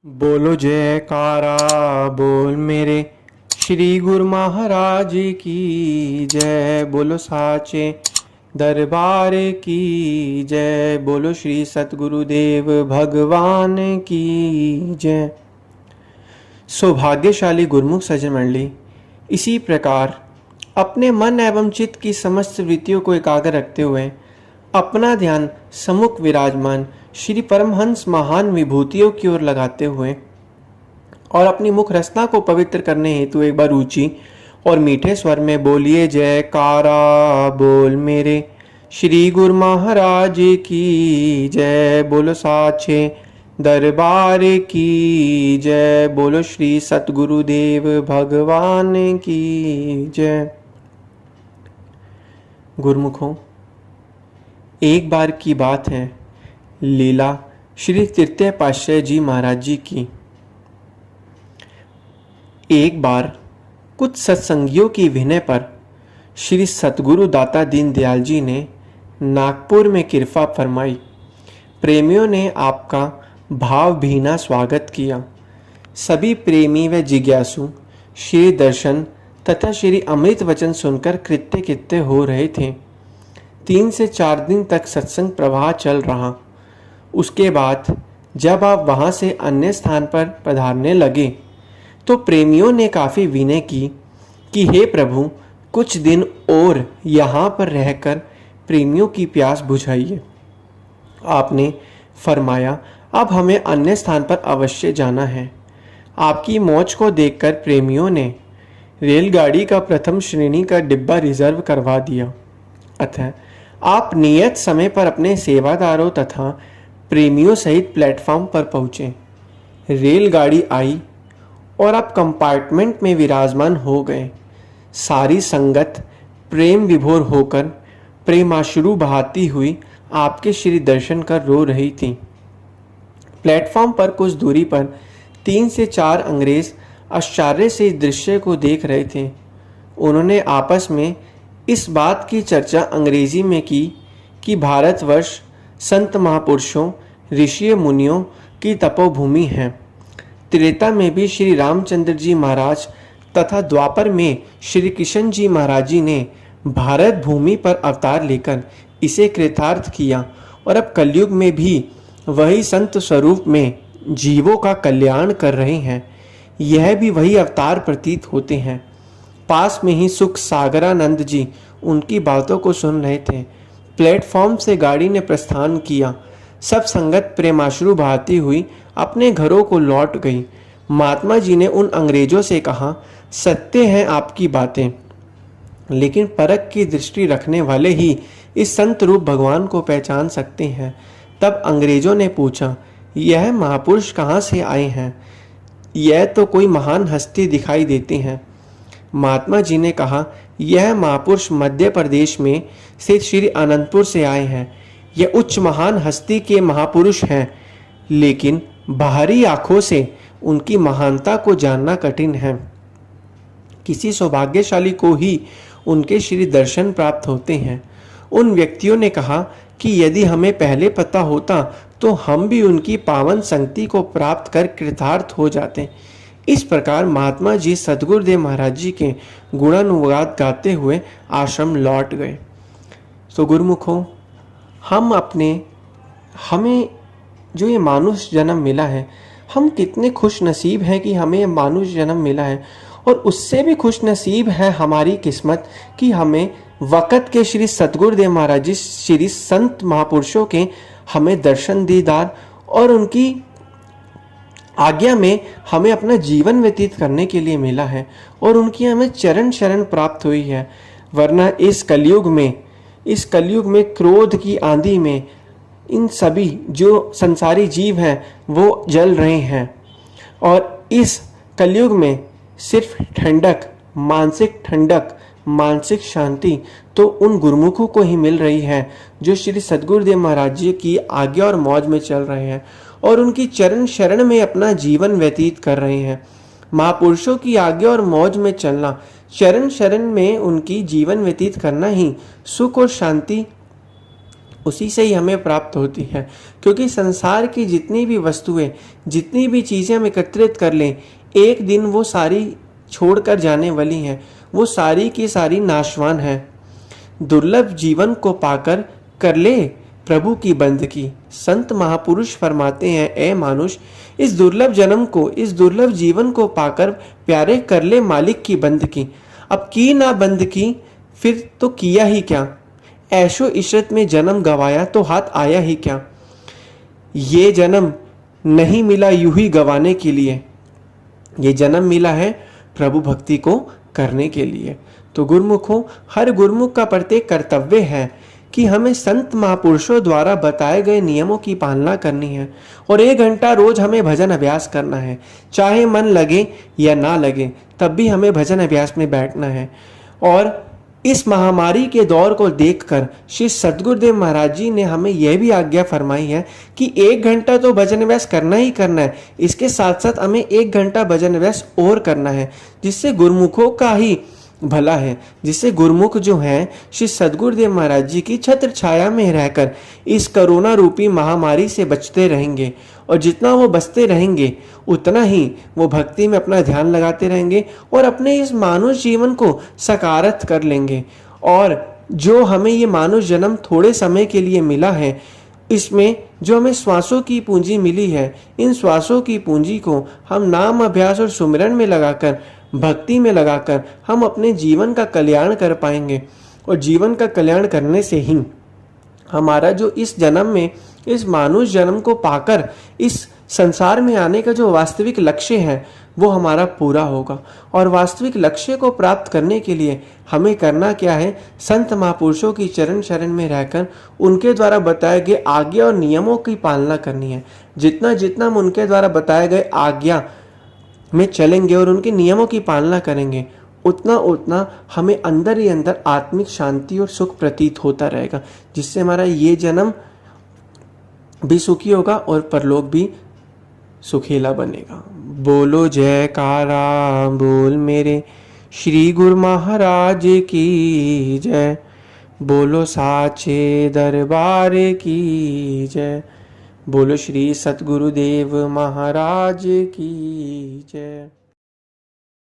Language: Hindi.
बोलो जयकारा बोल मेरे श्री गुरु महाराज की जय। बोलो साचे दरबार की जय। बोलो श्री सतगुरुदेव भगवान की जय। सौभाग्यशाली गुरुमुख सज्जन मंडली, इसी प्रकार अपने मन एवं चित्त की समस्त वृत्तियों को एकाग्र रखते हुए अपना ध्यान सम्मुख विराजमान श्री परमहंस महान विभूतियों की ओर लगाते हुए और अपनी मुख रसना को पवित्र करने हेतु एक बार ऊंची और मीठे स्वर में बोलिए जयकारा बोल मेरे श्री गुरु महाराज की जय। बोलो साचे दरबार की जय। बोलो श्री सतगुरुदेव भगवान की जय। गुरुमुखों, एक बार की बात है, लीला श्री तृतीय पातशाह जी महाराज जी की। एक बार कुछ सत्संगियों की विनय पर श्री सतगुरु दाता दीन दयाल जी ने नागपुर में कृपा फरमाई। प्रेमियों ने आपका भावभीना स्वागत किया। सभी प्रेमी व जिज्ञासु श्री दर्शन तथा श्री अमृत वचन सुनकर कृत्य कृत्य हो रहे थे। 3 से 4 दिन तक सत्संग प्रवाह चल रहा। उसके बाद जब आप वहाँ से अन्य स्थान पर पधारने लगे तो प्रेमियों ने काफ़ी विनय की कि हे प्रभु, कुछ दिन और यहाँ पर रहकर प्रेमियों की प्यास बुझाइए। आपने फरमाया अब हमें अन्य स्थान पर अवश्य जाना है। आपकी मौज को देखकर प्रेमियों ने रेलगाड़ी का प्रथम श्रेणी का डिब्बा रिजर्व करवा दिया। अतः आप नियत समय पर अपने सेवादारों तथा प्रेमियों सहित प्लेटफॉर्म पर पहुँचे। रेलगाड़ी आई और आप कंपार्टमेंट में विराजमान हो गए। सारी संगत प्रेम विभोर होकर प्रेमाश्रु बहाती हुई आपके श्री दर्शन कर रो रही थी। प्लेटफॉर्म पर कुछ दूरी पर 3 से 4 अंग्रेज आश्चर्य से इस दृश्य को देख रहे थे। उन्होंने आपस में इस बात की चर्चा अंग्रेजी में की कि भारतवर्ष संत महापुरुषों ऋषि मुनियों की तपोभूमि है। त्रेता में भी श्री रामचंद्र जी महाराज तथा द्वापर में श्री कृष्ण जी महाराज जी ने भारत भूमि पर अवतार लेकर इसे कृतार्थ किया और अब कलयुग में भी वही संत स्वरूप में जीवों का कल्याण कर रहे हैं। यह भी वही अवतार प्रतीत होते हैं। पास में ही सुख सागरानंद जी उनकी बातों को सुन रहे थे। प्लेटफॉर्म से गाड़ी ने प्रस्थान किया। सब संगत प्रेमाश्रु बहाती हुई अपने घरों को लौट गई। महात्मा जी ने उन अंग्रेजों से कहा, सत्य है आपकी बातें, लेकिन परख की दृष्टि रखने वाले ही इस संत रूप भगवान को पहचान सकते हैं। तब अंग्रेजों ने पूछा, यह महापुरुष कहाँ से आए हैं? यह तो कोई महान हस्ती दिखाई देते हैं। महात्मा जी ने कहा, यह महापुरुष मध्य प्रदेश में से श्री अनंतपुर से आए हैं। यह उच्च महान हस्ती के महापुरुष हैं, लेकिन बाहरी आंखों से उनकी महानता को जानना कठिन है। किसी सौभाग्यशाली को ही उनके श्री दर्शन प्राप्त होते हैं। उन व्यक्तियों ने कहा कि यदि हमें पहले पता होता तो हम भी उनकी पावन संगति को प्राप्त कर कृतार्थ हो जाते। इस प्रकार महात्मा जी सतगुरुदेव महाराज जी के गुणानुवाद गाते हुए आश्रम लौट गए। तो गुरुमुखों, हमें जो ये मानुष जन्म मिला है, हम कितने खुश नसीब हैं कि हमें मानुष जन्म मिला है। और उससे भी खुश नसीब है हमारी किस्मत कि हमें वक़्त के श्री सतगुरुदेव महाराज जी श्री संत महापुरुषों के हमें दर्शन दीदार और उनकी आज्ञा में हमें अपना जीवन व्यतीत करने के लिए मिला है और उनकी हमें चरण शरण प्राप्त हुई है। वरना इस कलयुग में क्रोध की आंधी में इन सभी जो संसारी जीव हैं वो जल रहे हैं। और इस कलयुग में सिर्फ ठंडक, मानसिक शांति तो उन गुरुमुखों को ही मिल रही है जो श्री सतगुरुदेव महाराज जी की आज्ञा और मौज में चल रहे हैं और उनकी चरण शरण में अपना जीवन व्यतीत कर रहे हैं। महापुरुषों की आज्ञा और मौज में चलना, चरण शरण में उनकी जीवन व्यतीत करना ही सुख और शांति उसी से ही हमें प्राप्त होती है। क्योंकि संसार की जितनी भी वस्तुएं, जितनी भी चीज़ें हम एकत्रित कर लें, एक दिन वो सारी छोड़कर जाने वाली हैं, वो सारी की सारी नाशवान है। दुर्लभ जीवन को पाकर कर ले प्रभु की बंदगी। संत महापुरुष फरमाते हैं, ए मानुष, इस दुर्लभ जन्म को, इस दुर्लभ जीवन को पाकर प्यारे कर ले मालिक की बंदगी। अब की ना बंदगी फिर तो किया ही क्या, ऐशो इशरत में जन्म गवाया तो हाथ आया ही क्या। ये जन्म नहीं मिला यूं ही गवाने के लिए, ये जन्म मिला है प्रभु भक्ति को करने के लिए। तो गुरुमुखों, हर गुरुमुख का प्रत्येक कर्तव्य है कि हमें संत महापुरुषों द्वारा बताए गए नियमों की पालना करनी है और 1 घंटा रोज हमें भजन अभ्यास करना है। चाहे मन लगे या ना लगे, तब भी हमें भजन अभ्यास में बैठना है। और इस महामारी के दौर को देखकर श्री सद्गुरुदेव महाराज जी ने हमें यह भी आज्ञा फरमाई है कि 1 घंटा तो भजन अभ्यास करना ही करना है, इसके साथ साथ हमें 1 घंटा भजन अभ्यास और करना है, जिससे गुरुमुखों का ही भला है, जिससे गुरुमुख जो हैं श्री सद्गुरुदेव महाराज जी की छत्र छाया में रहकर इस कोरोना रूपी महामारी से बचते रहेंगे। और जितना वो बचते रहेंगे उतना ही वो भक्ति में अपना ध्यान लगाते रहेंगे और अपने इस मानव जीवन को सकारात्मक कर लेंगे। और जो हमें ये मानव जन्म थोड़े समय के लिए मिला है, इसमें जो हमें श्वासों की पूंजी मिली है, इन श्वासों की पूंजी को हम नाम अभ्यास और सुमिरन में लगाकर, भक्ति में लगाकर हम अपने जीवन का कल्याण कर पाएंगे। और जीवन का कल्याण करने से ही हमारा जो इस जन्म में, इस मानुष जन्म को पाकर इस संसार में आने का जो वास्तविक लक्ष्य है वो हमारा पूरा होगा। और वास्तविक लक्ष्य को प्राप्त करने के लिए हमें करना क्या है, संत महापुरुषों की चरण शरण में रहकर उनके द्वारा बताए गए आज्ञा और नियमों की पालना करनी है। जितना जितना हम उनके द्वारा बताए गए आज्ञा में चलेंगे और उनके नियमों की पालना करेंगे, उतना उतना हमें अंदर ही अंदर आत्मिक शांति और सुख प्रतीत होता रहेगा, जिससे हमारा ये जन्म भी सुखी होगा और परलोक भी सुखीला बनेगा। बोलो जयकारा बोल मेरे श्री गुरु महाराज की जय, बोलो साचे दरबार की जय, बोलो श्री सतगुरुदेव महाराज की जय।